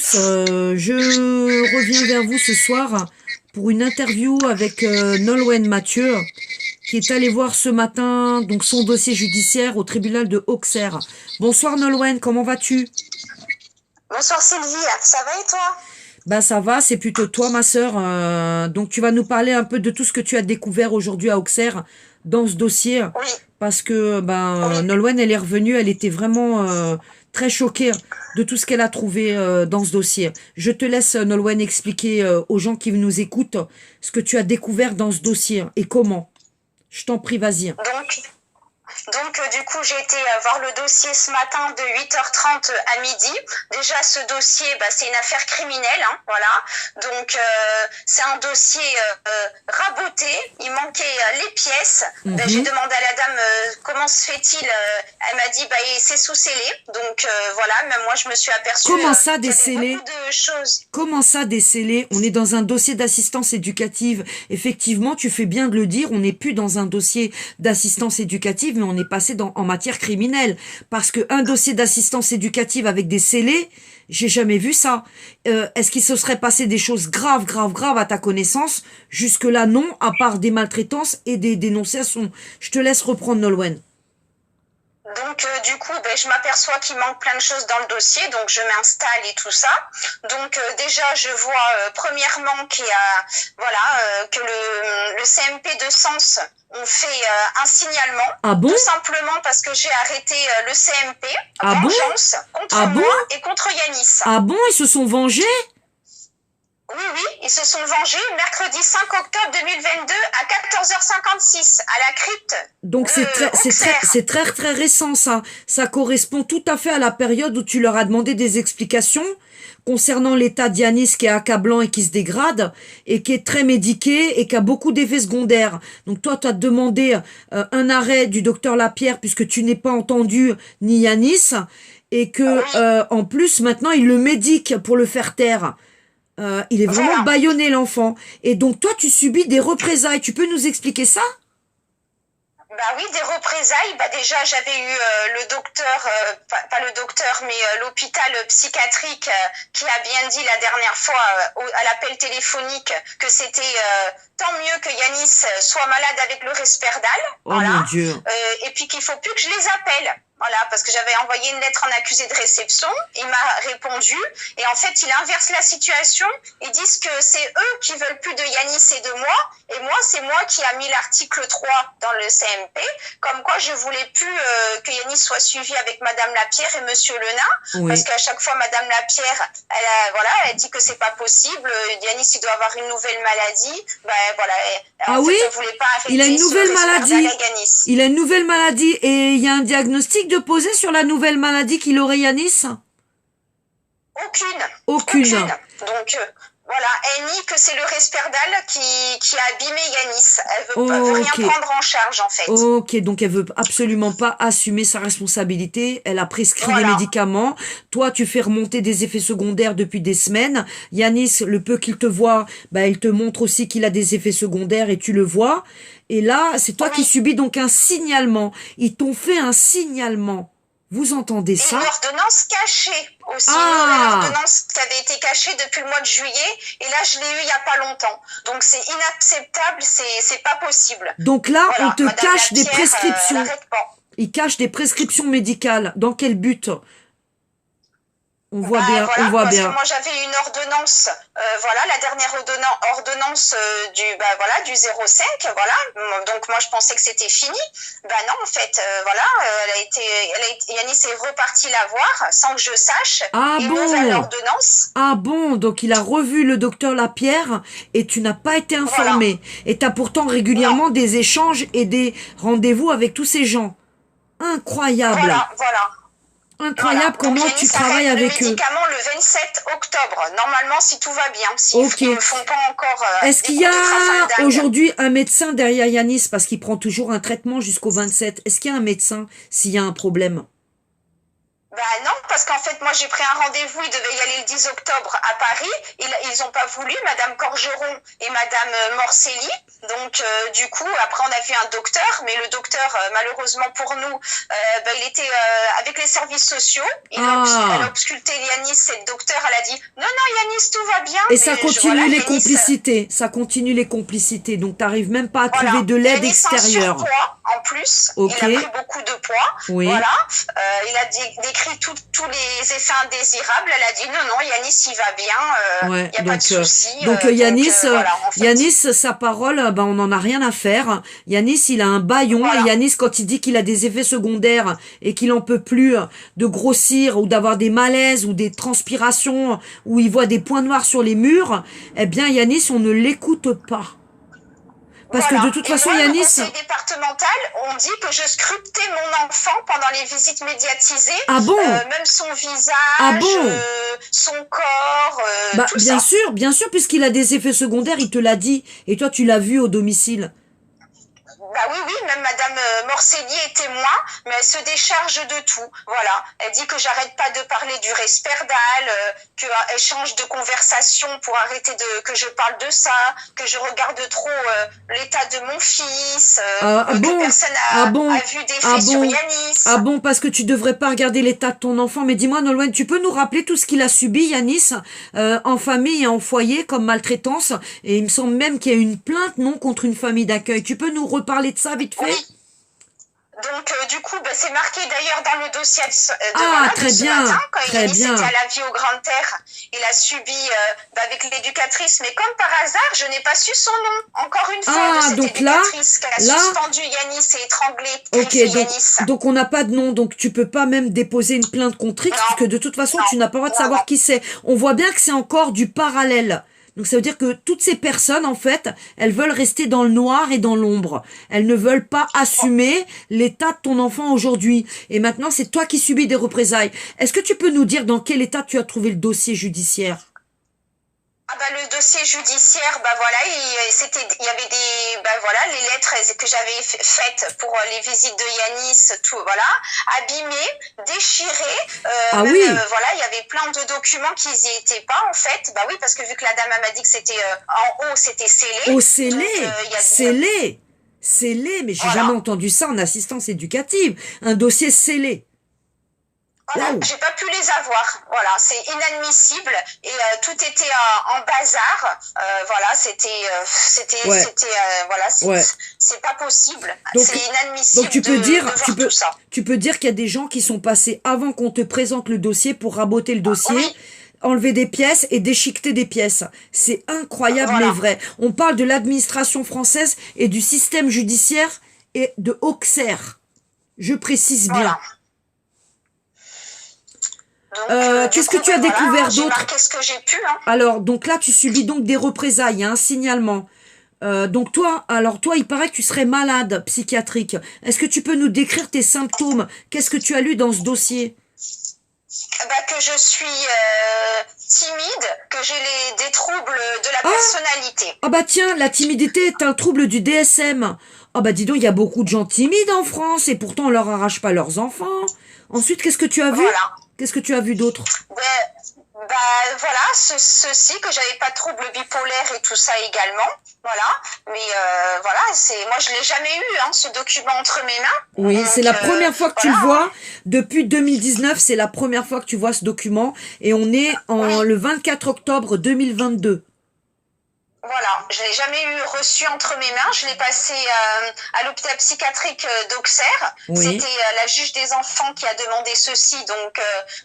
Je reviens vers vous ce soir pour une interview avec Nolwenn Mathieu, qui est allé voir ce matin donc son dossier judiciaire au tribunal de Auxerre. Bonsoir Nolwenn, comment vas-tu? Bonsoir Sylvie, ça va et toi? Ben ça va, c'est plutôt toi ma sœur. Donc tu vas nous parler un peu de tout ce que tu as découvert aujourd'hui à Auxerre dans ce dossier. Oui, Parce que oui. Nolwenn, elle est revenue, elle était vraiment très choquée de tout ce qu'elle a trouvé dans ce dossier. Je te laisse, Nolwenn, expliquer aux gens qui nous écoutent ce que tu as découvert dans ce dossier et comment. Je t'en prie, vas-y. Donc, du coup, j'ai été voir le dossier ce matin de 8h30 à midi. Déjà, ce dossier, c'est une affaire criminelle, hein, voilà. Donc, c'est un dossier raboté. Il manquait les pièces. J'ai Mhm. demandé à la dame comment se fait-il. Elle m'a dit, c'est sous scellé. Donc, voilà, même moi, je me suis aperçue Comment ça, qu'il y avait déceler? beaucoup de choses. Comment ça, déceler? On est dans un dossier d'assistance éducative. Effectivement, tu fais bien de le dire, on n'est plus dans un dossier d'assistance éducative, mais on est passé en matière criminelle. Parce que un dossier d'assistance éducative avec des scellés, j'ai jamais vu ça. Est-ce qu'il se serait passé des choses graves, graves, graves à ta connaissance? Jusque-là, non, à part des maltraitances et des dénonciations. Je te laisse reprendre, Nolwenn. Donc, du coup, je m'aperçois qu'il manque plein de choses dans le dossier, donc je m'installe et tout ça. Donc, déjà, je vois premièrement qu'il y a, voilà, que le CMP de Sens ont fait un signalement, Ah bon? tout simplement parce que j'ai arrêté le CMP, Ah bon? vengeance contre Ah bon? moi et contre Yanis. Ah bon, ils se sont vengés? Oui, oui, ils se sont vengés mercredi 5 octobre 2022 à 14h56 à la crypte Donc de Auxerre. c'est très très récent ça. Ça correspond tout à fait à la période où tu leur as demandé des explications concernant l'état d'Yanis qui est accablant et qui se dégrade et qui est très médiqué et qui a beaucoup d'effets secondaires. Donc toi tu as demandé un arrêt du docteur Lapierre puisque tu n'es pas entendu ni Yanis et que Oui, en plus maintenant il le médique pour le faire taire. Il est vraiment voilà. bâillonné l'enfant et donc toi tu subis des représailles. Tu peux nous expliquer ça? Bah oui, des représailles. Déjà, j'avais eu le docteur, pas le docteur, mais l'hôpital psychiatrique qui a bien dit la dernière fois à l'appel téléphonique que c'était tant mieux que Yanis soit malade avec le Risperdal, Oh mon voilà. Dieu. Et puis qu'il faut plus que je les appelle. Voilà, parce que j'avais envoyé une lettre en accusé de réception, il m'a répondu, et en fait, il inverse la situation, ils disent que c'est eux qui veulent plus de Yanis et de moi, et moi, c'est moi qui a mis l'article 3 dans le CMP, comme quoi je voulais plus que Yanis soit suivi avec Madame Lapierre et Monsieur Lenain, parce Oui. qu'à chaque fois, Madame Lapierre, elle dit que c'est pas possible, Yanis, il doit avoir une nouvelle maladie, voilà, Ah en fait, oui? elle voulait pas Il a arrêter une ce nouvelle Risperdal maladie. à Yanis. Il a une nouvelle maladie et il y a un diagnostic de poser sur la nouvelle maladie qu'il aurait Yanis? Aucune, Aucune. aucune. Donc voilà, elle nie que c'est le Risperdal qui a abîmé Yanis. Elle veut rien Ok. prendre en charge en fait. Ok, donc elle veut absolument pas assumer sa responsabilité. Elle a prescrit des Voilà, médicaments. Toi, tu fais remonter des effets secondaires depuis des semaines. Yanis, le peu qu'il te voit, il te montre aussi qu'il a des effets secondaires et tu le vois. Et là, c'est toi qui oui. subis donc un signalement. Ils t'ont fait un signalement. Vous entendez Et une ça? ordonnance cachée aussi, une nouvelle Ah! ordonnance qui avait été cachée depuis le mois de juillet. Et là, je l'ai eu il y a pas longtemps. Donc c'est inacceptable, c'est pas possible. Donc là, on Voilà, te Madame cache des Lapierre, elle prescriptions. arrête pas. Ils cachent des prescriptions médicales. Dans quel but? On voit bien, on Voilà, voit parce que bien. moi j'avais une ordonnance, voilà, la dernière ordonnance du 05, voilà. Donc moi je pensais que c'était fini. Non, en fait, voilà, Yanis est reparti la voir sans que je sache. Ah Une nouvelle bon? ordonnance, Ah bon? Donc il a revu le docteur Lapierre et tu n'as pas été voilà. informé. Et tu as pourtant Non, régulièrement des échanges et des rendez-vous avec tous ces gens. Incroyable. voilà, voilà. Voilà. Incroyable Donc comment tu Yanis travailles arrête le avec eux. médicament le 27 octobre. Normalement, si tout va bien, s'ils Ok. ne me font pas encore Est-ce des qu'il y coups de a trafaldagne. aujourd'hui un médecin derrière Yanis parce qu'il prend toujours un traitement jusqu'au 27? Est-ce qu'il y a un médecin s'il y a un problème? Bah non, parce qu'en fait, moi j'ai pris un rendez-vous, il devait y aller le 10 octobre à Paris. Ils ont pas voulu, Madame Corgeron et Madame Morcelli. Donc du coup, après on a vu un docteur, mais le docteur, malheureusement pour nous, il était avec les services sociaux. Elle a Ah. ausculté Yanis, et le docteur, elle a dit non, non, Yanis, tout va bien. Et ça Mais continue les complicités. Ça continue les complicités. Donc, t'arrives même pas à trouver voilà. de l'aide Yanis en extérieure. surpoids, en plus. Ok. Il a pris beaucoup de poids. Oui. Voilà. Il a décrit tous les effets indésirables. Elle a dit non, non, Yanis, il va bien. Ouais. Il n'y a pas de souci. Donc Yanis, voilà, en fait, Yanis, sa parole, ben, on n'en a rien à faire. Yanis, il a un bâillon. voilà. Et Yanis, quand il dit qu'il a des effets secondaires et qu'il en peut plus de grossir ou d'avoir des malaises ou des transpirations ou il voit des points noirs sur les murs, eh bien, Yanis, on ne l'écoute pas. Parce Voilà. que de toute Et façon, moi, Yanis... le conseil départemental, on dit que je scrutais mon enfant pendant les visites médiatisées. Ah bon? Même son visage, Ah bon? son corps, Bah, tout ça. bien sûr, puisqu'il a des effets secondaires, il te l'a dit. Et toi, tu l'as vu au domicile. Bah oui, oui, même Madame Morcelli est témoin, mais elle se décharge de tout. Voilà. Elle dit que j'arrête pas de parler du Risperdal, qu'elle change de conversation pour arrêter que je parle de ça, que je regarde trop l'état de mon fils, que personne a vu d'effet sur Yanis. Ah bon, parce que tu devrais pas regarder l'état de ton enfant. Mais dis-moi, Nolwenn, tu peux nous rappeler tout ce qu'il a subi, Yanis, en famille et en foyer, comme maltraitance? Et il me semble même qu'il y a une plainte, non, contre une famille d'accueil. Tu peux nous reparler de ça vite fait? Oui. Donc du coup, c'est marqué d'ailleurs dans le dossier de ce bien, matin, quand très Yanis bien. était à la vie au Grand Air, il a subi avec l'éducatrice, mais comme par hasard, je n'ai pas su son nom. Encore une fois, de cette donc éducatrice qui a suspendu Yanis et étranglé Yanis. Donc on n'a pas de nom, donc tu peux pas même déposer une plainte contre X, parce que de toute façon, tu n'as pas le droit de savoir qui c'est. On voit bien que c'est encore du parallèle. Donc ça veut dire que toutes ces personnes, en fait, elles veulent rester dans le noir et dans l'ombre. Elles ne veulent pas assumer l'état de ton enfant aujourd'hui. Et maintenant, c'est toi qui subis des représailles. Est-ce que tu peux nous dire dans quel état tu as trouvé le dossier judiciaire? Le dossier judiciaire, voilà, il y avait les lettres que j'avais faites pour les visites de Yanis, tout, voilà, abîmées, déchirées. Oui. Voilà, il y avait plein de documents qui n'y étaient pas, en fait. Bah oui, parce que vu que la dame m'a dit que c'était en haut, c'était scellé. Oh, scellé, scellé, scellé. Mais j'ai jamais entendu ça en assistance éducative. Un dossier scellé. Voilà, j'ai pas pu les avoir. Voilà, c'est inadmissible et tout était en bazar. Voilà, c'est pas possible. C'est inadmissible. Donc tu peux tout ça. Tu peux dire qu'il y a des gens qui sont passés avant qu'on te présente le dossier pour raboter le dossier. Enlever des pièces et déchiqueter des pièces. C'est incroyable mais vrai. On parle de l'administration française et du système judiciaire et de Auxerre. Je précise bien. Qu'est-ce que tu as découvert d'autre? Qu'est-ce que j'ai pu, Alors, donc là, tu subis donc des représailles, il y a un signalement. Donc toi, il paraît que tu serais malade psychiatrique. Est-ce que tu peux nous décrire tes symptômes? Qu'est-ce que tu as lu dans ce dossier? Que je suis timide, que j'ai des troubles de la personnalité. Tiens, la timidité est un trouble du DSM. Dis donc, il y a beaucoup de gens timides en France et pourtant on leur arrache pas leurs enfants. Ensuite, qu'est-ce que tu as vu? Qu'est-ce que tu as vu d'autre? Voilà, ceci, que j'avais pas de trouble bipolaire et tout ça également. Voilà. Mais voilà, moi je l'ai jamais eu, ce document entre mes mains. Oui, donc, c'est la première fois que tu le vois. Depuis 2019, c'est la première fois que tu vois ce document. Et on est le 24 octobre 2022. Voilà, je l'ai jamais reçu entre mes mains. Je l'ai passé à l'hôpital psychiatrique d'Auxerre. C'était la juge des enfants qui a demandé ceci. Donc,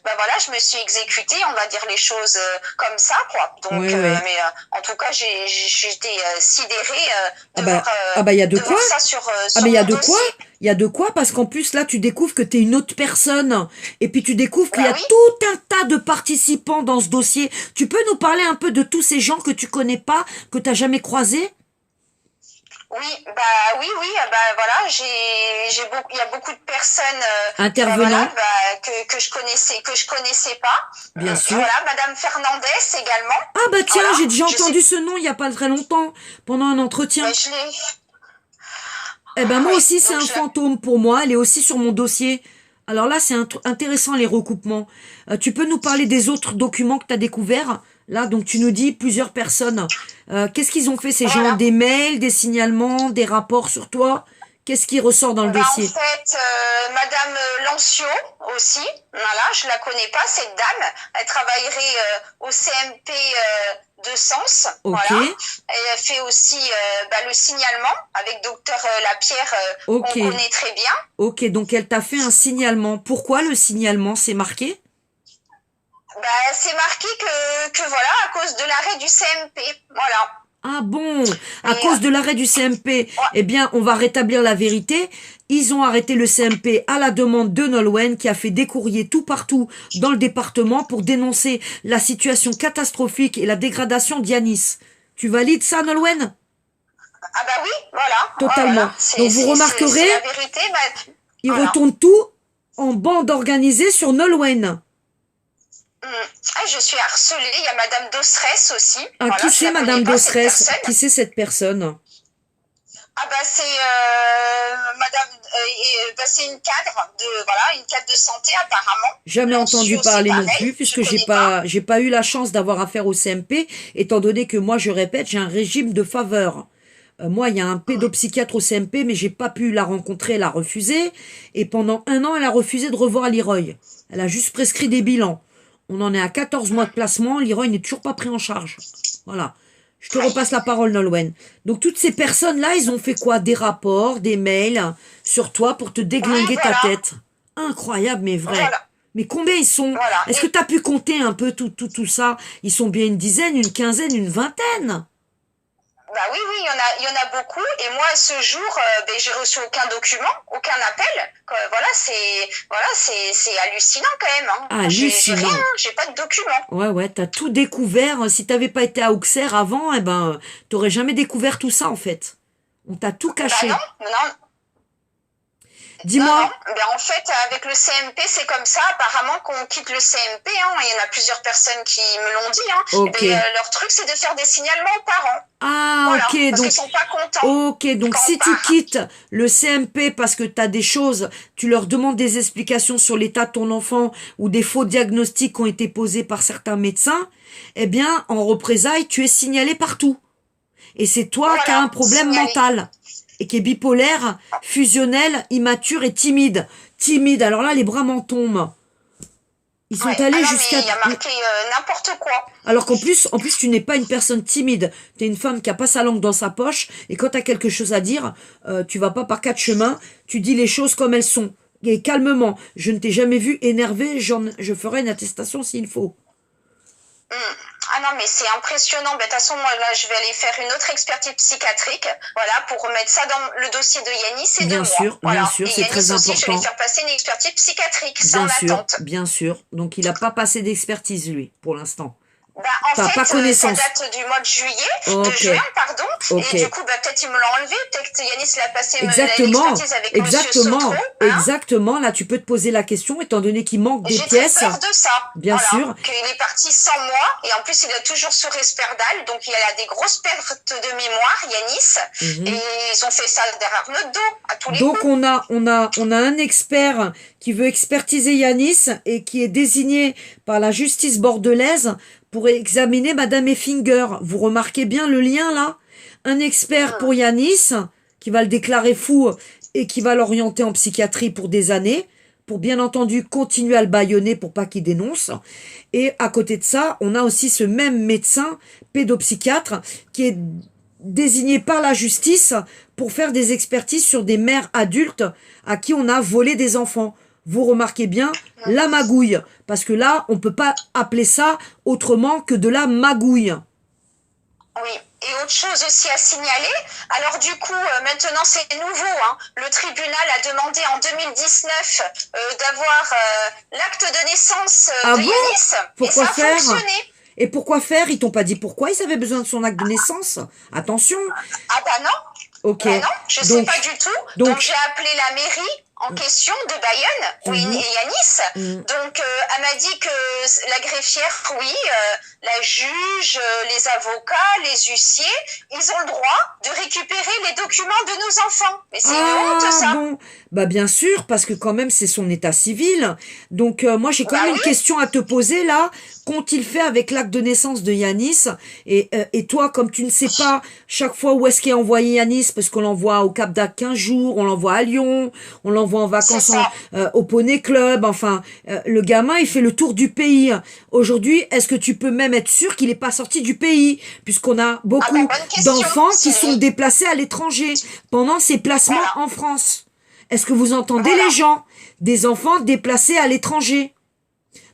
voilà, je me suis exécutée, on va dire les choses comme ça, quoi. Donc, mais en tout cas, j'étais sidérée de voir il y a de quoi ça sur mais il y a mon de dossier. quoi? Il y a de quoi parce qu'en plus là tu découvres que t'es une autre personne et puis tu découvres qu'il y a tout un tas de participants dans ce dossier. Tu peux nous parler un peu de tous ces gens que tu connais pas, que t'as jamais croisés? Oui, voilà, il y a beaucoup de personnes intervenants que je connaissais pas. Bien sûr. Voilà, Madame Fernandez également. Tiens, j'ai déjà entendu ce nom il y a pas très longtemps pendant un entretien. Je l'ai. Moi aussi, c'est un fantôme pour moi. Elle est aussi sur mon dossier. Alors là, c'est intéressant les recoupements. Tu peux nous parler des autres documents que tu as découverts? Là, donc tu nous dis plusieurs personnes. Qu'est-ce qu'ils ont fait ces gens? Voilà. Des mails, des signalements, des rapports sur toi? Qu'est-ce qui ressort dans le Bah, en dossier? fait, Madame Lancio aussi, voilà, je la connais pas, cette dame. Elle travaillerait au CMP de Sens, Ok, voilà. Elle fait aussi le signalement avec docteur Lapierre, ok, qu'on connaît très bien. ok. Donc elle t'a fait un signalement. Pourquoi le signalement? C'est marqué? Bah, c'est marqué que voilà, à cause de l'arrêt du CMP, voilà. Ah bon, à Et, cause de l'arrêt du CMP, eh bien, on va rétablir la vérité. Ils ont arrêté le CMP à la demande de Nolwenn qui a fait des courriers tout partout dans le département pour dénoncer la situation catastrophique et la dégradation d'Yanis. Tu valides ça, Nolwenn? ah bah oui, voilà. Totalement. Voilà. Donc vous remarquerez, c'est la vérité, ils voilà. retournent tout en bande organisée sur Nolwenn. Ah, je suis harcelée. Il y a Madame Dostress aussi. Ah, Voilà, qui je c'est la connais Madame pas, cette Dostress? personne. Qui c'est cette personne? Ah bah c'est Madame, c'est une cadre une cadre de santé apparemment. Jamais entendu Aussi, parler non pareil, plus, je puisque connais pas. j'ai pas eu la chance d'avoir affaire au CMP, étant donné que moi, je répète, j'ai un régime de faveur. Moi, il y a un pédopsychiatre au CMP, mais j'ai pas pu la rencontrer, elle a refusé. Et pendant 1 an, elle a refusé de revoir Leroy. Elle a juste prescrit des bilans. On en est à 14 mois de placement, Leroy n'est toujours pas pris en charge. Voilà. Je te repasse la parole, Nolwenn. Donc, toutes ces personnes-là, ils ont fait quoi? Des rapports, des mails sur toi pour te déglinguer ta tête. Incroyable, mais vrai. Voilà. Mais combien ils sont? Voilà. Est-ce que tu as pu compter un peu tout ça? Ils sont bien une dizaine, une quinzaine, une vingtaine. Bah oui, il y en a beaucoup. Et moi, ce jour, j'ai reçu aucun document, aucun appel. C'est hallucinant quand même. Hein. J'ai Hallucinant. rien, j'ai pas de document. Ouais, t'as tout découvert. Si t'avais pas été à Auxerre avant, eh ben, t'aurais jamais découvert tout ça, en fait. On t'a tout caché. Bah non. Dis-moi. Non. En fait, avec le CMP, c'est comme ça, apparemment, qu'on quitte le CMP. Il y en a plusieurs personnes qui me l'ont dit. Ok. Leur truc, c'est de faire des signalements aux parents. Ah, Voilà, ok, parce donc, qu'ils sont pas contents. ok, donc quand si on tu part. quittes le CMP parce que t'as des choses, tu leur demandes des explications sur l'état de ton enfant ou des faux diagnostics qui ont été posés par certains médecins, eh bien, en représailles, tu es signalé partout. Et c'est toi Voilà, qui as un problème signalé. mental et qui est bipolaire, fusionnel, immature et timide. Timide, alors là, les bras m'en tombent. Ils sont allés mais jusqu'à... il y a marqué n'importe quoi. Alors qu'en plus, tu n'es pas une personne timide. Tu es une femme qui a pas sa langue dans sa poche. Et quand tu as quelque chose à dire, tu vas pas par 4 chemins. Tu dis les choses comme elles sont. Et calmement. Je ne t'ai jamais vu énervé. Je ferai une attestation s'il faut. Ah non, mais c'est impressionnant. De toute façon, moi, là, je vais aller faire une autre expertise psychiatrique, voilà, pour remettre ça dans le dossier de Yanis et de moi. Bien sûr, c'est Yanis très aussi, important. je vais lui faire passer une expertise psychiatrique, c'est en Bien sûr, attente. bien sûr. Donc, il n'a pas passé d'expertise, lui, pour l'instant. En T'as fait, pas connaissance. ça date du mois de juillet, Ok. de juin, pardon. Ok. Et du coup, peut-être il me l'a enlevé, peut-être que Yanis l'a passé Exactement, l'expertise avec Monsieur Sotro. exactement. Là, tu peux te poser la question, étant donné qu'il manque des J'ai pièces. très peur de ça. Bien sûr. Qu'il est parti sans moi, et en plus, il est toujours sur Risperdal, donc il a des grosses pertes de mémoire, Yanis. Et ils ont fait ça derrière notre dos, à tous les coups. Donc, on a un expert qui veut expertiser Yanis et qui est désigné par la justice bordelaise pour examiner Madame Effinger. Vous remarquez bien le lien là? Un expert pour Yanis, qui va le déclarer fou et qui va l'orienter en psychiatrie pour des années, pour bien entendu continuer à le bâillonner pour pas qu'il dénonce. Et à côté de ça, on a aussi ce même médecin pédopsychiatre qui est désigné par la justice pour faire des expertises sur des mères adultes à qui on a volé des enfants. Vous remarquez bien la magouille, parce que là, on peut pas appeler ça autrement que de la magouille. Oui, et autre chose aussi à signaler, alors du coup, maintenant c'est nouveau, le tribunal a demandé en 2019 d'avoir l'acte de naissance de Yanis, Pourquoi et ça a faire? fonctionné. Et pourquoi faire? Ils t'ont pas dit pourquoi ils avaient besoin de son acte de naissance? Attention. Ah bah non. Ok. Bah non, je sais pas du tout. Donc j'ai appelé la mairie en question de Bayonne, oui, et Yanis. Donc, elle m'a dit que la greffière, oui, la juge, les avocats, les huissiers, ils ont le droit de récupérer les documents de nos enfants. Mais c'est une honte, ça. Bon. Bah bien sûr, parce que quand même c'est son état civil. Donc moi j'ai quand même une question à te poser là. Qu'ont-ils fait avec l'acte de naissance de Yanis et toi, comme tu ne sais pas chaque fois où est-ce qu'est envoyé Yanis, parce qu'on l'envoie au Cap d'Agde 15 jours, on l'envoie à Lyon, on l'envoie en vacances au Poney Club, enfin le gamin il fait le tour du pays. Aujourd'hui, est-ce que tu peux même être sûr qu'il n'est pas sorti du pays, puisqu'on a beaucoup d'enfants qui sont déplacés à l'étranger pendant ces placements en France. Est-ce que vous entendez les gens? Des enfants déplacés à l'étranger.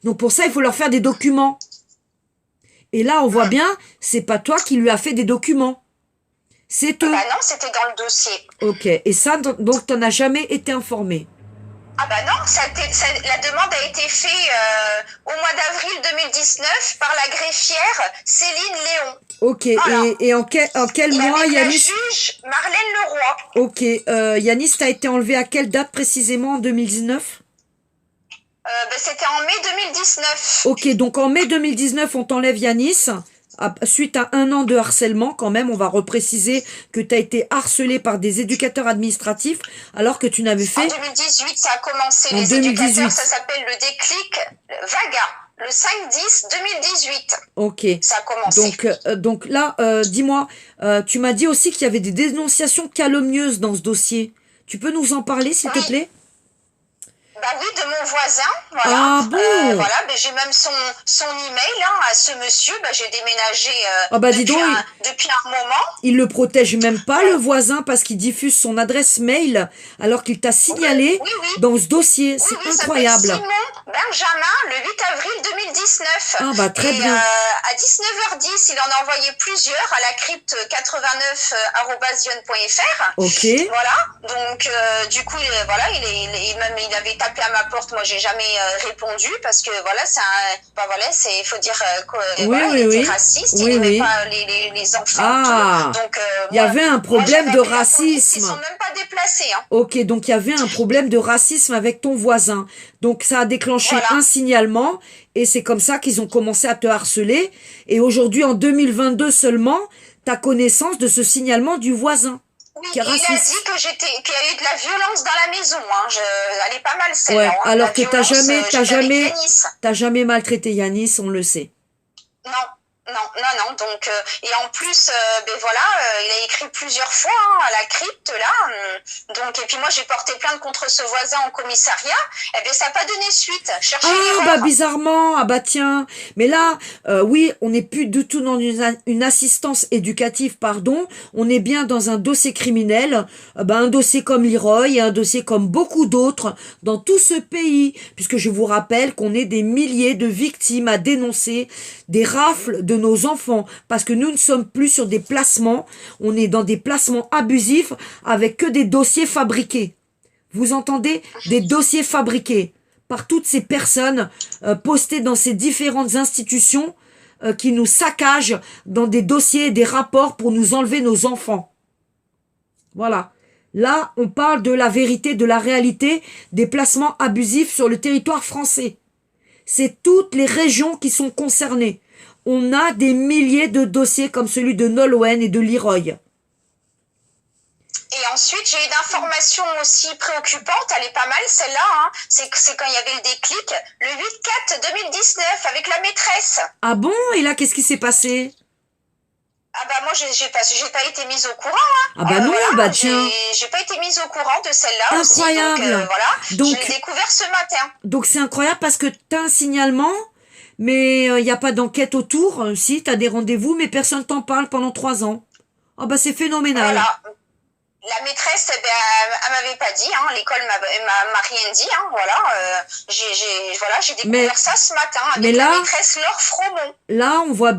Donc pour ça, il faut leur faire des documents. Et là, on voit bien, c'est pas toi qui lui as fait des documents. C'est eux. Bah non, c'était dans le dossier. Ok. Et ça, donc, t'en as jamais été informé? Ah bah non, la demande a été faite au mois d'avril 2019 par la greffière Céline Léon. Ok. Voilà. Et en quel mois, avec Yanis? la juge Marlène Leroy. Ok. Yanis, t'as été enlevé à quelle date précisément en 2019? C'était en mai 2019. Ok, donc en mai 2019, on t'enlève Yanis. Suite à 1 an de harcèlement, quand même, on va repréciser que tu as été harcelé par des éducateurs administratifs alors que tu n'avais fait... En 2018, ça a commencé. Les éducateurs, ça s'appelle le déclic Vaga. Le 5-10-2018. Ok. Ça a commencé. Donc là, dis-moi, tu m'as dit aussi qu'il y avait des dénonciations calomnieuses dans ce dossier. Tu peux nous en parler, s'il te plaît? Bah oui, de mon voisin, voilà. Ah bon? Voilà, j'ai même son email à ce monsieur. J'ai déménagé depuis un moment. Il le protège même pas, le voisin, parce qu'il diffuse son adresse mail alors qu'il t'a signalé dans ce dossier. C'est incroyable. Simon Benjamin, le 8 avril 2019. Ah bah très bien. À 19h10, il en a envoyé plusieurs à la crypte 89@yonne.fr. Ok. Voilà, donc du coup, il avait tapé à ma porte. Moi, j'ai jamais répondu parce que voilà, il faut dire il était raciste, il n'aimait pas les enfants. Ah, donc il y avait un problème de racisme. Ils sont même pas déplacés. Hein. Ok, donc il y avait un problème de racisme avec ton voisin. Donc ça a déclenché un signalement et c'est comme ça qu'ils ont commencé à te harceler. Et aujourd'hui, en 2022 seulement, tu as connaissance de ce signalement du voisin. Oui, il a dit qu'il y a eu de la violence dans la maison. Hein. Elle est pas mal celle-là. Ouais, alors que t'as jamais maltraité Yanis, on le sait. Non. Donc, et en plus, il a écrit plusieurs fois à la crypte, là. Donc, et puis moi, j'ai porté plainte contre ce voisin en commissariat. Et bien, ça n'a pas donné suite. Cherchez bizarrement. Ah bah tiens. Mais là, oui, on n'est plus du tout dans une assistance éducative, pardon. On est bien dans un dossier criminel. Un dossier comme Leroy et un dossier comme beaucoup d'autres dans tout ce pays. Puisque je vous rappelle qu'on est des milliers de victimes à dénoncer des rafles de nos enfants, parce que nous ne sommes plus sur des placements, on est dans des placements abusifs avec que des dossiers fabriqués. Vous entendez? Des dossiers fabriqués par toutes ces personnes postées dans ces différentes institutions qui nous saccagent dans des dossiers, des rapports pour nous enlever nos enfants. Voilà. Là, on parle de la vérité, de la réalité des placements abusifs sur le territoire français. C'est toutes les régions qui sont concernées. On a des milliers de dossiers comme celui de Nolwenn et de Leroy. Et ensuite, j'ai une information aussi préoccupante, elle est pas mal celle-là, hein. C'est quand il y avait le déclic, le 8-4-2019 avec la maîtresse. Ah bon? Et là, qu'est-ce qui s'est passé? Ah bah moi, j'ai pas été mise au courant. Hein. Ah bah non, tiens. J'ai pas été mise au courant de celle-là. Incroyable. Aussi, donc, je l'ai découvert ce matin. Donc c'est incroyable parce que t'as un signalement, mais il n'y a pas d'enquête autour. Si, tu as des rendez-vous, mais personne t'en parle pendant 3 ans. Ah bah c'est phénoménal. Voilà. La maîtresse, elle m'avait pas dit, hein, l'école m'a rien dit, hein, voilà. J'ai découvert ça ce matin avec la maîtresse Laure Fromont. Là, on voit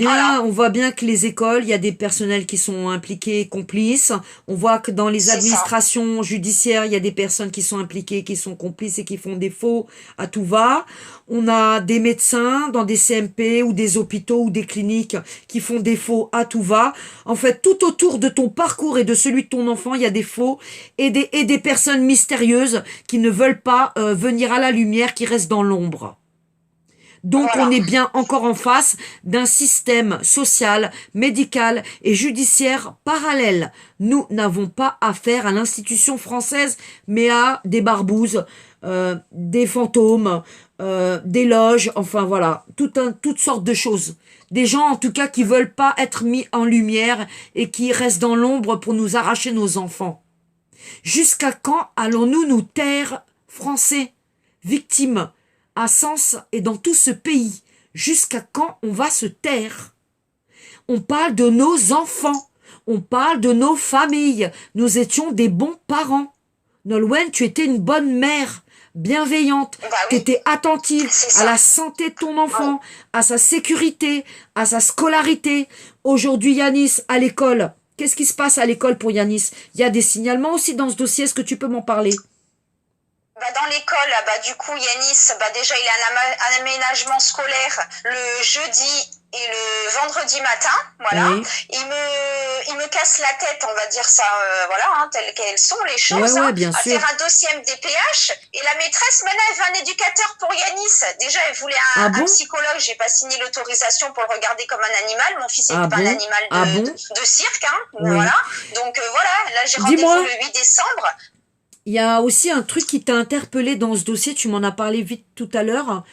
bien que les écoles, il y a des personnels qui sont impliqués, complices. On voit que dans les administrations judiciaires, il y a des personnes qui sont impliquées, qui sont complices et qui font des faux à tout va. On a des médecins dans des CMP ou des hôpitaux ou des cliniques qui font des faux à tout va. En fait, tout autour de ton parcours et de celui de ton enfant, il y a a des faux et des personnes mystérieuses qui ne veulent pas venir à la lumière, qui restent dans l'ombre. Donc Voilà. on est bien encore en face d'un système social, médical et judiciaire parallèle. Nous n'avons pas affaire à l'institution française, mais à des barbouzes, des fantômes, des loges, enfin voilà, toutes sortes de choses. Des gens en tout cas qui veulent pas être mis en lumière et qui restent dans l'ombre pour nous arracher nos enfants. Jusqu'à quand allons-nous nous taire, Français, victimes, à Sens et dans tout ce pays? Jusqu'à quand on va se taire? On parle de nos enfants, on parle de nos familles. Nous étions des bons parents. Nolwenn, tu étais une bonne mère, bienveillante, Bah oui. tu étais attentive C'est à ça. la santé de ton enfant, à sa sécurité, à sa scolarité. Aujourd'hui, Yanis, à l'école, qu'est-ce qui se passe à l'école pour Yanis? Il y a des signalements aussi dans ce dossier, est-ce que tu peux m'en parler? Bah, dans l'école, bah, du coup, Yanis, bah, déjà, il a un aménagement scolaire le jeudi et le vendredi matin, voilà. Oui. Il me casse la tête, on va dire ça, voilà, hein, telles qu'elles sont les choses, Ouais, bien à sûr. faire un dossier MDPH. Et la maîtresse, maintenant, elle veut un éducateur pour Yanis. Déjà, elle voulait Ah un bon? psychologue. J'ai pas signé l'autorisation pour le regarder comme un animal. Mon fils n'est Ah pas bon? un animal Ah bon? de cirque, hein, Oui. voilà. Donc voilà, là, j'ai Dis-moi. rendez-vous le 8 décembre. Il y a aussi un truc qui t'a interpellé dans ce dossier, tu m'en as parlé vite tout à l'heure.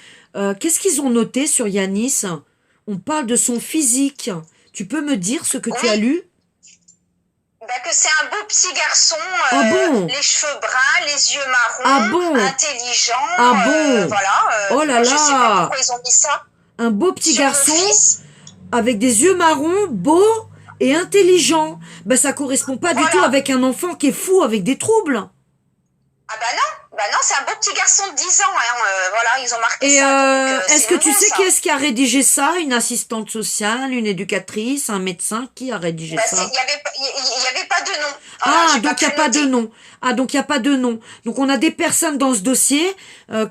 Qu'est-ce qu'ils ont noté sur Yanis? On parle de son physique. Tu peux me dire ce que tu Oui. as lu? Bah, que c'est un beau petit garçon, Ah bon? les cheveux bruns, les yeux marrons, Ah bon? intelligent. Ah bon? Voilà. Oh là je sais pas là! pourquoi ils ont mis ça. Un beau petit Sur mon garçon fils. avec des yeux marrons, beau et intelligent. Ben ça correspond pas du Voilà. tout avec un enfant qui est fou, avec des troubles. Ah bah non, c'est un beau petit garçon de 10 ans. Hein, voilà, ils ont marqué Et ça. Donc, est-ce c'est que tu nouveau, sais ça. qui est-ce qui a rédigé ça? Une assistante sociale, une éducatrice, un médecin? Qui a rédigé Bah, ça? il y avait pas de nom. Ah, j'ai donc il n'y a pu pas de noter. nom. Ah, donc il n'y a pas de nom. Donc on a des personnes dans ce dossier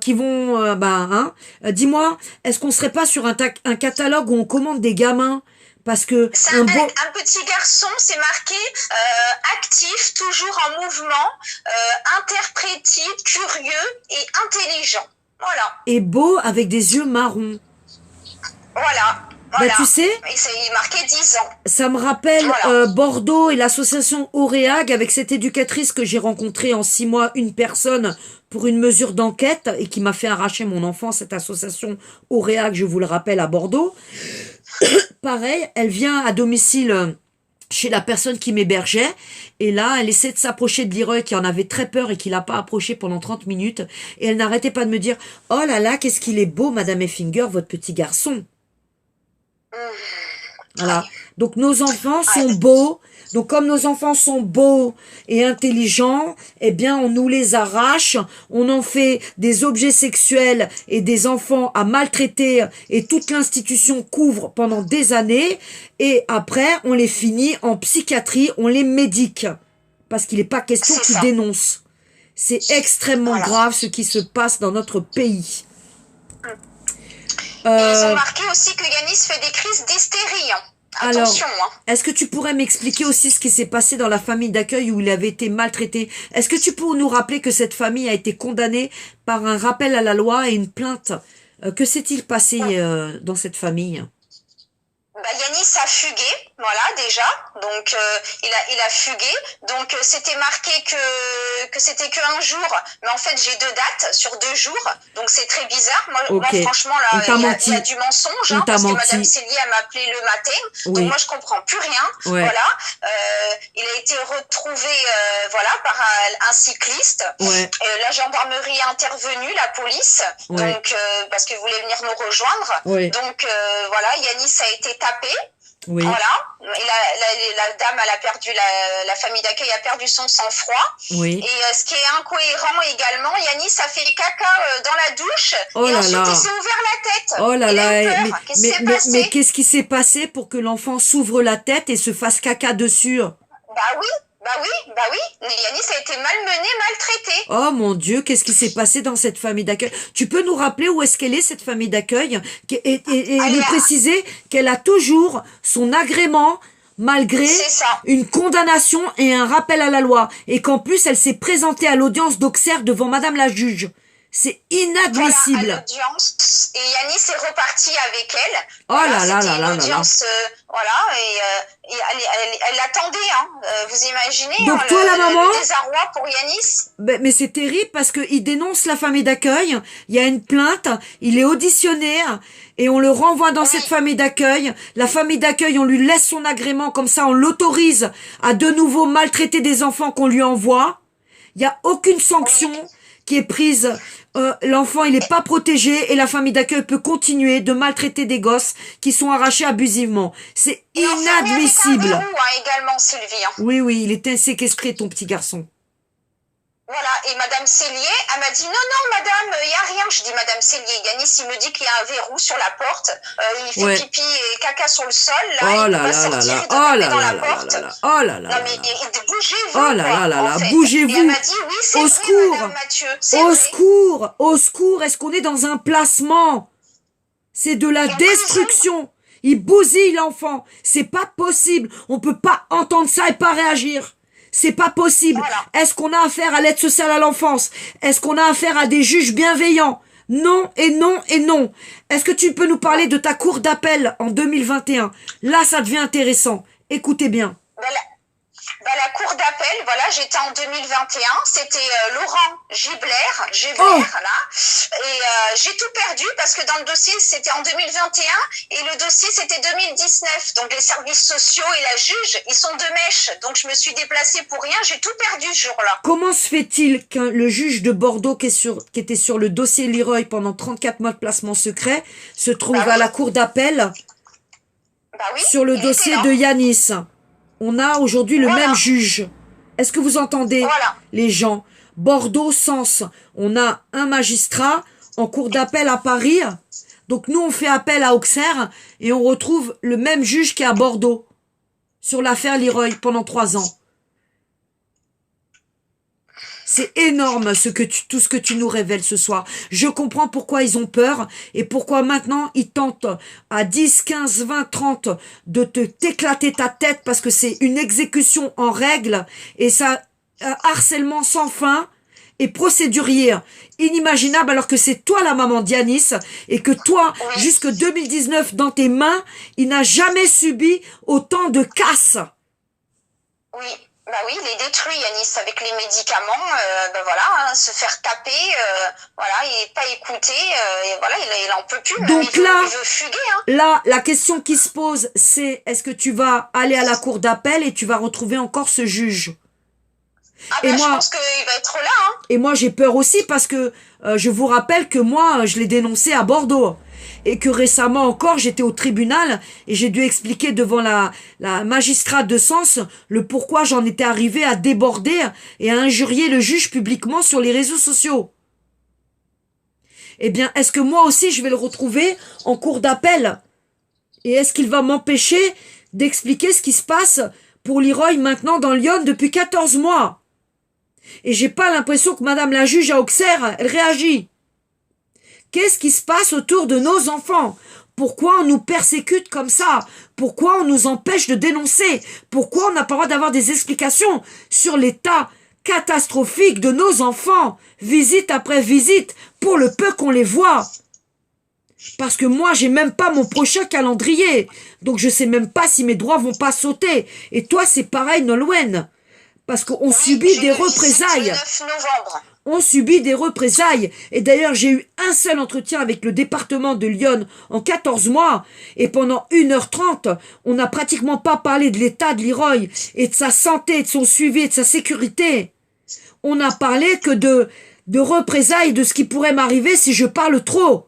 qui vont... dis-moi, est-ce qu'on serait pas sur un catalogue où on commande des gamins? Parce que C'est un un beau... petit garçon, c'est marqué actif, toujours en mouvement, interprétif, curieux et intelligent. Voilà, est beau avec des yeux marrons. voilà. Bah, Voilà. tu sais, Il marquait 10 ans. ça me rappelle Voilà. Bordeaux et l'association Auréag avec cette éducatrice que j'ai rencontrée en 6 mois, une personne pour une mesure d'enquête et qui m'a fait arracher mon enfant, cette association Auréag, je vous le rappelle, à Bordeaux. Pareil, elle vient à domicile chez la personne qui m'hébergeait et là, elle essaie de s'approcher de Leroy qui en avait très peur et qui l'a pas approché pendant 30 minutes et elle n'arrêtait pas de me dire « Oh là là, qu'est-ce qu'il est beau, Madame Effinger, votre petit garçon !» Voilà. Donc nos enfants sont beaux. Donc comme nos enfants sont beaux et intelligents, eh bien on nous les arrache, on en fait des objets sexuels et des enfants à maltraiter et toute l'institution couvre pendant des années et après on les finit en psychiatrie, on les médique parce qu'il n'est pas question C'est qu'ils ça. dénoncent. C'est extrêmement Voilà. grave ce qui se passe dans notre pays. Et ils ont marqué aussi que Yanis fait des crises d'hystérie. Hein. Alors, Attention, hein. est-ce que tu pourrais m'expliquer aussi ce qui s'est passé dans la famille d'accueil où il avait été maltraité? Est-ce que tu peux nous rappeler que cette famille a été condamnée par un rappel à la loi et une plainte? Que s'est-il passé dans cette famille? Bah, Yanis a fugué, voilà déjà. Donc il a fugué. Donc c'était marqué que c'était qu'un jour, mais en fait j'ai 2 dates sur 2 jours. Donc c'est très bizarre. Moi franchement On là t'a il menti. y a du mensonge, On hein, t'a parce que menti. Madame Célie a m'appelé le matin. Oui. Donc moi je comprends plus rien. Ouais. Voilà. Il a été retrouvé voilà par un cycliste. Ouais. La gendarmerie est intervenue, la police. Ouais. Donc parce qu'il voulait venir nous rejoindre. Ouais. Donc voilà, Yanis a été tapé. Oui. Voilà, et la dame, elle a perdu, la famille d'accueil a perdu son sang-froid. Oui. Et ce qui est incohérent également, Yanis a fait caca dans la douche. Oh et là ensuite, là. il s'est ouvert la tête. Oh là Il là. a eu peur. Qu'est-ce qui s'est passé? Mais qu'est-ce qui s'est passé pour que l'enfant s'ouvre la tête et se fasse caca dessus? Bah oui. Mais Yanis a été malmené, maltraité. Oh mon Dieu, qu'est-ce qui s'est passé dans cette famille d'accueil? Tu peux nous rappeler où est-ce qu'elle est, cette famille d'accueil? Et nous préciser qu'elle a toujours son agrément malgré C'est ça. une condamnation et un rappel à la loi. Et qu'en plus, elle s'est présentée à l'audience d'Auxerre devant Madame la juge. C'est inadmissible. Voilà, à l'audience. Et Yanis est reparti avec elle. Oh Voilà, là là c'était là une là là là. audience, voilà, et elle l'attendait, hein. Vous imaginez, Donc hein, toi, la maman, le désarroi pour Yanis. mais c'est terrible parce qu'il dénonce la famille d'accueil, il y a une plainte, il est auditionné et on le renvoie dans cette famille d'accueil. La famille d'accueil, on lui laisse son agrément, comme ça on l'autorise à de nouveau maltraiter des enfants qu'on lui envoie. Il n'y a aucune sanction qui est prise. L'enfant, il n'est pas protégé et la famille d'accueil peut continuer de maltraiter des gosses qui sont arrachés abusivement. C'est inadmissible. Et un verrou, hein, également, Sylvie. Hein. Oui, oui, il était séquestré, ton petit garçon. Voilà, et Madame Cellier, elle m'a dit non, non, madame, il n'y a rien. Je dis Madame Cellier, Yanis, il me dit qu'il y a un verrou sur la porte, il fait pipi et caca sur le sol, là, Oh il là peut pas là là sortir, là, il doit oh taper là dans là la là porte. là là, oh là là Non, là mais là. bougez-vous, Oh là quoi, là là en là, fait. bougez-vous. Et elle m'a dit oui, c'est Au vrai, secours. Madame Mathieu, c'est Au vrai. secours, au secours, est-ce qu'on est dans un placement? C'est de la Et en destruction. Il bousille l'enfant. C'est pas possible. On peut pas entendre ça et pas réagir. C'est pas possible. Voilà. Est-ce qu'on a affaire à l'aide sociale à l'enfance? Est-ce qu'on a affaire à des juges bienveillants? Non et non et non. Est-ce que tu peux nous parler de ta cour d'appel en 2021? Là, ça devient intéressant. Écoutez bien. La cour d'appel, voilà, j'étais en 2021, c'était Laurent Gibler, Oh. là, et j'ai tout perdu parce que dans le dossier, c'était en 2021 et le dossier, c'était 2019. Donc les services sociaux et la juge, ils sont de mèche. Donc je me suis déplacée pour rien, j'ai tout perdu ce jour-là. Comment se fait-il qu'un le juge de Bordeaux qui était sur le dossier Leroy pendant 34 mois de placement secret se trouve à la cour d'appel sur le dossier de Yanis? On a aujourd'hui le même juge. Est-ce que vous entendez les gens? Bordeaux, Sens. On a un magistrat en cour d'appel à Paris. Donc nous, on fait appel à Auxerre et on retrouve le même juge qui est à Bordeaux sur l'affaire Leroy pendant 3 ans. C'est énorme tout ce que tu nous révèles ce soir. Je comprends pourquoi ils ont peur et pourquoi maintenant ils tentent à 10, 15, 20, 30 de t'éclater ta tête parce que c'est une exécution en règle et ça harcèlement sans fin et procédurier inimaginable alors que c'est toi la maman d'Yanis et que toi, jusque 2019 dans tes mains, il n'a jamais subi autant de casse. Oui. Bah oui, il est détruit, Yanis, avec les médicaments, voilà, hein, se faire taper, voilà, il n'est pas écouté, et voilà, il en peut plus. Donc il veut fuguer. Hein. Là, la question qui se pose, c'est est-ce que tu vas aller à la cour d'appel et tu vas retrouver encore ce juge? Je pense qu'il va être là. Hein. Et moi, j'ai peur aussi parce que je vous rappelle que moi, je l'ai dénoncé à Bordeaux. Et que récemment encore, j'étais au tribunal et j'ai dû expliquer devant la magistrate de Sens le pourquoi j'en étais arrivé à déborder et à injurier le juge publiquement sur les réseaux sociaux. Eh bien, est-ce que moi aussi, je vais le retrouver en cour d'appel? Et est-ce qu'il va m'empêcher d'expliquer ce qui se passe pour Leroy maintenant dans Lyon depuis 14 mois? Et j'ai pas l'impression que madame la juge à Auxerre, elle réagit. Qu'est-ce qui se passe autour de nos enfants? Pourquoi on nous persécute comme ça? Pourquoi on nous empêche de dénoncer? Pourquoi on n'a pas le droit d'avoir des explications sur l'état catastrophique de nos enfants, visite après visite, pour le peu qu'on les voit? Parce que moi, j'ai même pas mon prochain calendrier. Donc je sais même pas si mes droits vont pas sauter. Et toi, c'est pareil, Nolwenn. Parce qu'on subit des représailles. Le 9 novembre. On subit des représailles. Et d'ailleurs, j'ai eu un seul entretien avec le département de Lyon en 14 mois. Et pendant 1h30, on n'a pratiquement pas parlé de l'état de Leroy et de sa santé, de son suivi et de sa sécurité. On n'a parlé que de représailles, de ce qui pourrait m'arriver si je parle trop.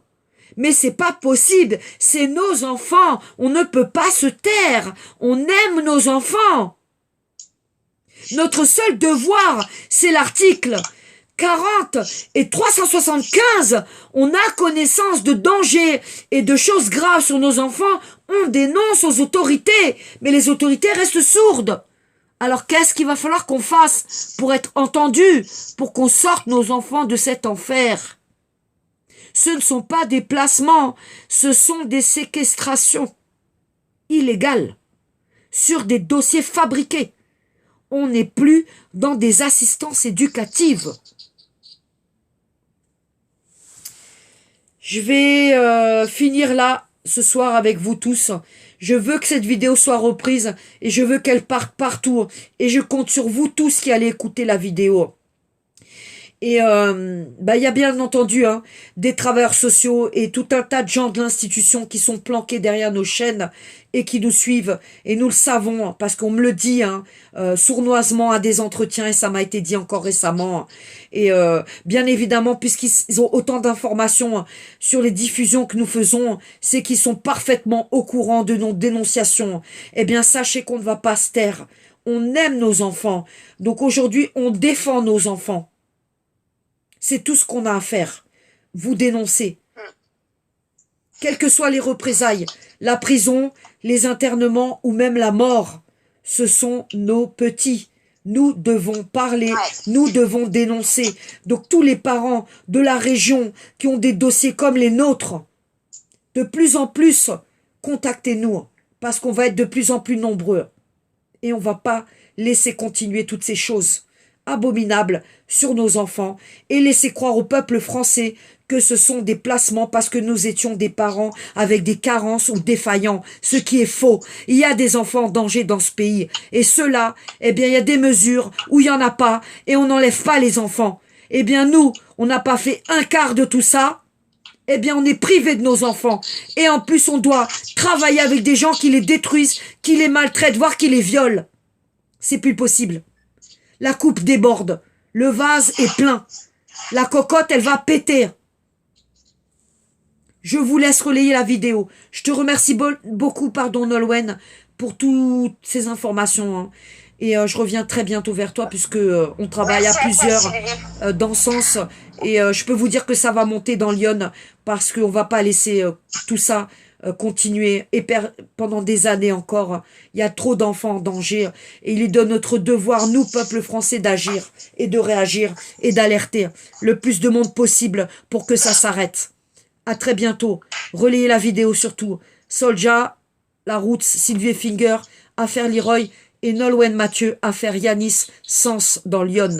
Mais c'est pas possible. C'est nos enfants. On ne peut pas se taire. On aime nos enfants. Notre seul devoir, c'est l'article 40 et 375, on a connaissance de dangers et de choses graves sur nos enfants, on dénonce aux autorités, mais les autorités restent sourdes. Alors qu'est-ce qu'il va falloir qu'on fasse pour être entendus, pour qu'on sorte nos enfants de cet enfer? Ce ne sont pas des placements, ce sont des séquestrations illégales. sur des dossiers fabriqués. On n'est plus dans des assistances éducatives. Je vais finir là ce soir avec vous tous. Je veux que cette vidéo soit reprise et je veux qu'elle parte partout. Et je compte sur vous tous qui allez écouter la vidéo. Et y a bien entendu des travailleurs sociaux et tout un tas de gens de l'institution qui sont planqués derrière nos chaînes et qui nous suivent. Et nous le savons parce qu'on me le dit sournoisement à des entretiens et ça m'a été dit encore récemment. Et bien évidemment, puisqu'ils ont autant d'informations sur les diffusions que nous faisons, c'est qu'ils sont parfaitement au courant de nos dénonciations. Eh bien, sachez qu'on ne va pas se taire. On aime nos enfants. Donc aujourd'hui, on défend nos enfants. C'est tout ce qu'on a à faire. Vous dénoncer. Quelles que soient les représailles, la prison, les internements ou même la mort, ce sont nos petits. Nous devons parler, nous devons dénoncer. Donc tous les parents de la région qui ont des dossiers comme les nôtres, de plus en plus, contactez-nous parce qu'on va être de plus en plus nombreux. Et on ne va pas laisser continuer toutes ces choses abominables sur nos enfants et laisser croire au peuple français que ce sont des placements parce que nous étions des parents avec des carences ou défaillants, ce qui est faux. Il y a des enfants en danger dans ce pays et ceux-là, eh bien il y a des mesures où il n'y en a pas et on n'enlève pas les enfants. Eh bien nous, on n'a pas fait un quart de tout ça, eh bien on est privé de nos enfants et en plus on doit travailler avec des gens qui les détruisent, qui les maltraitent, voire qui les violent. C'est plus possible. La coupe déborde. Le vase est plein. La cocotte, elle va péter. Je vous laisse relayer la vidéo. Je te remercie beaucoup, Nolwenn, pour toutes ces informations. Et je reviens très bientôt vers toi puisque on travaille à plusieurs dans ce sens. Et je peux vous dire que ça va monter dans Lyon parce qu'on va pas laisser tout ça continuer et pendant des années encore. Il y a trop d'enfants en danger et il est de notre devoir, nous, peuple français, d'agir et de réagir et d'alerter le plus de monde possible pour que ça s'arrête. À très bientôt. Relayez la vidéo surtout. Solja, La Route, Sylvie Finger, Affaire Leroy et Nolwenn Mathieu, Affaire Yanis, Sens dans Lyon.